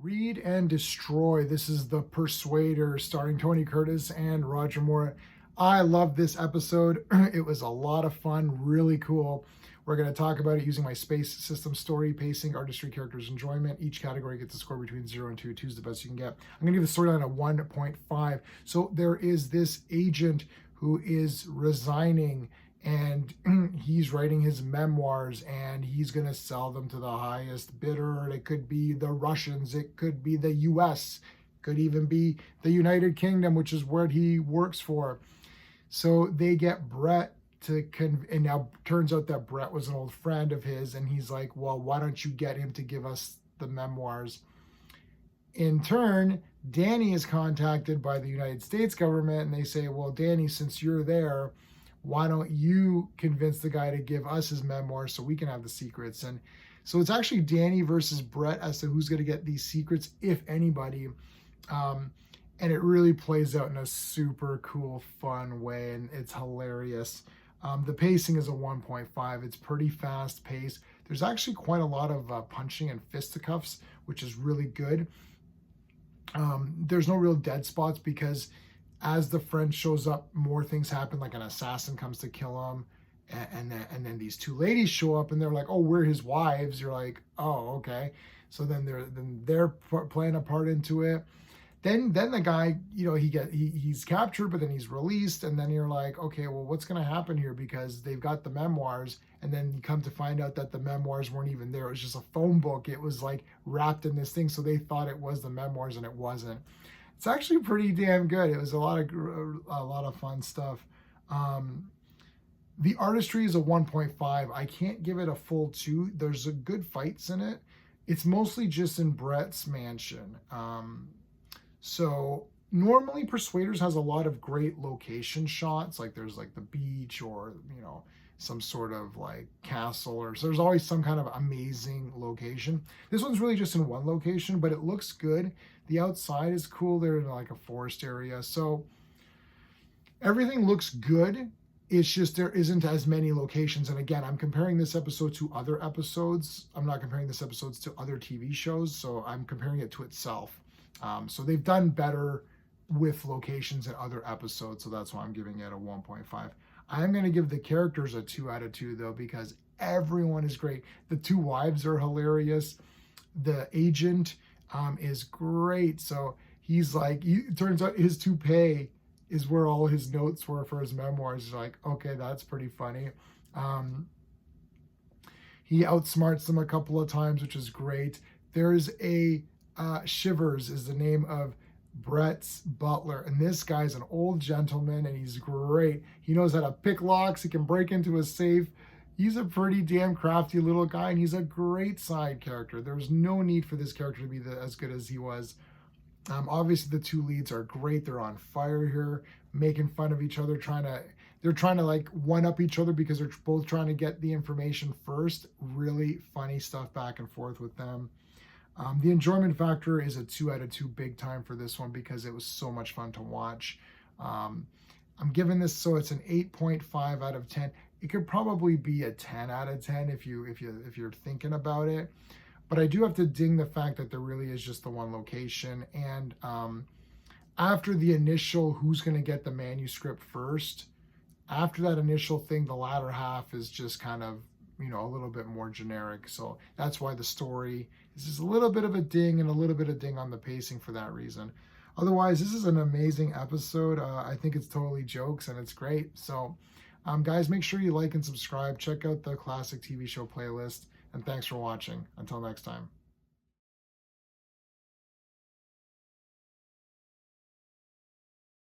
Read and Destroy. This is the Persuaders starring Tony Curtis and Roger Moore. I love this episode. It was a lot of fun, really cool. We're going to talk about it using my space system: story, pacing, artistry, characters, enjoyment. Each category gets a score between 0 and 2. 2 is the best you can get. I'm going to give the storyline a 1.5. So there is this agent who is resigning, and he's writing his memoirs, and he's going to sell them to the highest bidder. It could be the Russians, it could be the US, could even be the United Kingdom, which is what he works for. So they get Brett to and now turns out that Brett was an old friend of his, and he's like, well, why don't you get him to give us the memoirs? In turn, Danny is contacted by the United States government, and they say, well, Danny, since you're there, why don't you convince the guy to give us his memoir so we can have the secrets? And so it's actually Danny versus Brett as to who's going to get these secrets, if anybody. And it really plays out in a super cool, fun way, and it's hilarious. The pacing is a 1.5. It's pretty fast paced. There's actually quite a lot of punching and fisticuffs, which is really good. There's no real dead spots because as the friend shows up, more things happen, like an assassin comes to kill him, and then these two ladies show up, and they're like, oh, we're his wives. You're like, oh, okay. So then they're playing a part into it. Then the guy, he's captured, but then he's released, and then you're like, okay, well, what's going to happen here? Because they've got the memoirs, and then you come to find out that the memoirs weren't even there. It was just a phone book. It was like wrapped in this thing, so they thought it was the memoirs, and it wasn't. It's actually pretty damn good. It was a lot of fun stuff. The artistry is a 1.5. I can't give it a full 2. There's a good fights in it. It's mostly just in Brett's mansion. So normally Persuaders has a lot of great location shots. Like there's like the beach or, some sort of like castle, or so there's always some kind of amazing location. This one's really just in one location, but it looks good. The outside is cool. They're in like a forest area. So everything looks good. It's just there isn't as many locations. And again, I'm comparing this episode to other episodes. I'm not comparing this episode to other TV shows. So I'm comparing it to itself. So they've done better with locations in other episodes. So that's why I'm giving it a 1.5. I'm going to give the characters a 2 out of 2 though, because everyone is great. The two wives are hilarious. The agent is great. So he's like, it turns out his toupee is where all his notes were for his memoirs. He's like, okay, that's pretty funny. He outsmarts them a couple of times, which is great. There's a Shivers is the name of Brett's butler, and this guy's an old gentleman, and he's great. He knows how to pick locks. He can break into a safe. He's a pretty damn crafty little guy, and he's a great side character. There's no need for this character to be as good as he was. Obviously, the two leads are great. They're on fire here, making fun of each other, they're trying to like one up each other because they're both trying to get the information first. Really funny stuff back and forth with them. The enjoyment factor is a 2 out of 2 big time for this one because it was so much fun to watch. I'm giving this, so it's an 8.5 out of 10. It could probably be a 10 out of 10 if you're thinking about it. But I do have to ding the fact that there really is just the one location. And after the initial who's going to get the manuscript first, after that initial thing, the latter half is just kind of, a little bit more generic. So that's why the story is just a little bit of a ding and a little bit of ding on the pacing for that reason. Otherwise, this is an amazing episode. I think it's totally jokes and it's great. So guys, make sure you like and subscribe. Check out the classic TV show playlist. And thanks for watching. Until next time.